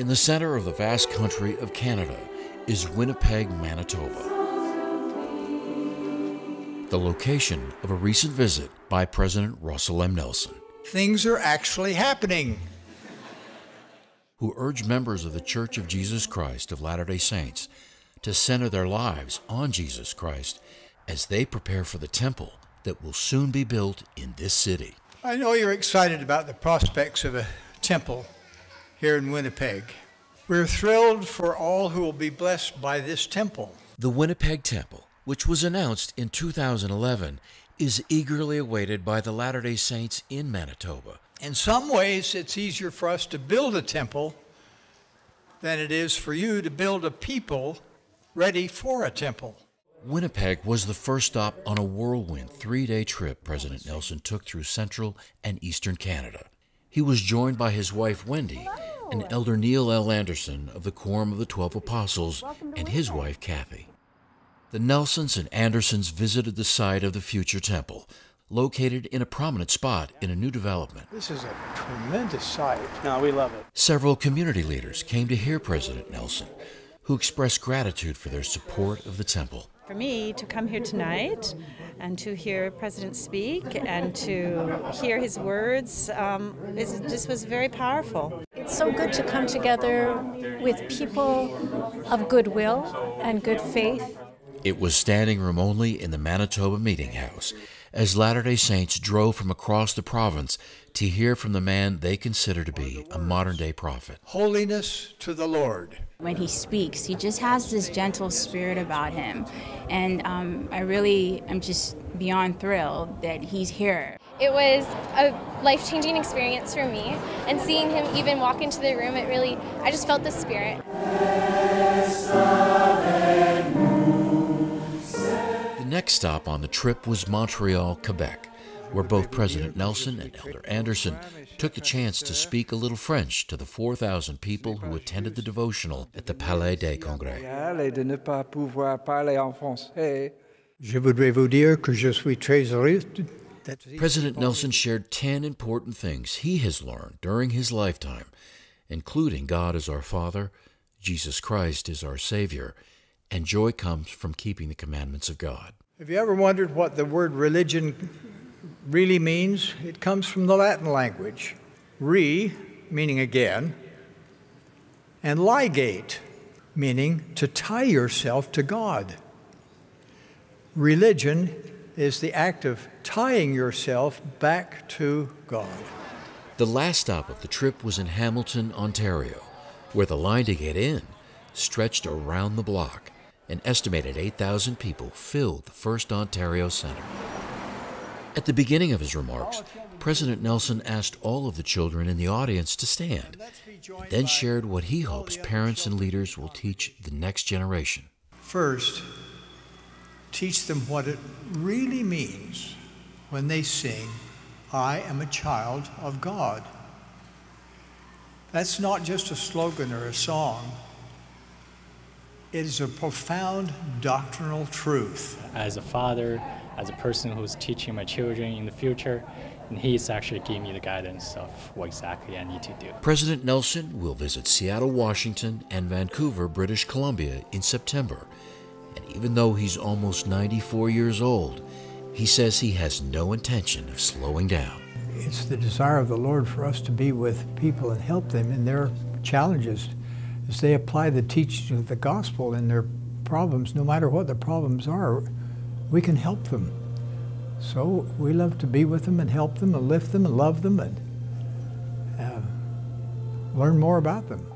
In the center of the vast country of Canada is Winnipeg, Manitoba, the location of a recent visit by President Russell M. Nelson, Things are actually happening. who urged members of the Church of Jesus Christ of Latter-day Saints to center their lives on Jesus Christ as they prepare for the temple that will soon be built in this city. I know you're excited about the prospects of a temple here in Winnipeg. We're thrilled for all who will be blessed by this temple. The Winnipeg Temple, which was announced in 2011, is eagerly awaited by the Latter-day Saints in Manitoba. In some ways, it's easier for us to build a temple than it is for you to build a people ready for a temple. Winnipeg was the first stop on a whirlwind 3-day trip President Nelson took through central and eastern Canada. He was joined by his wife Wendy and Elder Neil L. Anderson of the Quorum of the 12 Apostles and his wife Kathy. The Nelsons and Andersons visited the site of the future temple, located in a prominent spot in a new development. This is a tremendous site. No, we love it. Several community leaders came to hear President Nelson, who expressed gratitude for their support of the temple. For me to come here tonight and to hear President speak and to hear his words, it just was very powerful. It's so good to come together with people of goodwill and good faith. It was standing room only in the Manitoba Meeting House as Latter-day Saints drove from across the province to hear from the man they consider to be a modern-day prophet. Holiness to the Lord. When he speaks, he just has this gentle spirit about him. And I really am just beyond thrilled that he's here. It was a life-changing experience for me, and seeing him even walk into the room, I just felt the spirit. The next stop on the trip was Montreal, Quebec, where both President Nelson and Elder Anderson took the chance to speak a little French to the 4,000 people who attended the devotional at the Palais des Congrès. Je voudrais vous dire que je suis très heureux. President Nelson shared 10 important things he has learned during his lifetime, including God is our Father, Jesus Christ is our Savior, and joy comes from keeping the commandments of God. Have you ever wondered what the word religion really means? It comes from the Latin language. Re, meaning again, and ligate, meaning to tie yourself to God. Religion is the act of tying yourself back to God. The last stop of the trip was in Hamilton, Ontario, where the line to get in stretched around the block. An estimated 8,000 people filled the First Ontario Centre. At the beginning of his remarks, President Nelson asked all of the children in the audience to stand, and then shared what he hopes parents and leaders will teach the next generation. First, teach them what it really means when they sing, "I am a child of God." That's not just a slogan or a song. It is a profound doctrinal truth. As a father, as a person who's teaching my children in the future, and he's actually giving me the guidance of what exactly I need to do. President Nelson will visit Seattle, Washington, and Vancouver, British Columbia in September. And even though he's almost 94 years old, he says he has no intention of slowing down. It's the desire of the Lord for us to be with people and help them in their challenges as they apply the teaching of the gospel in their problems. No matter what the problems are, we can help them. So we love to be with them and help them and lift them and love them and learn more about them.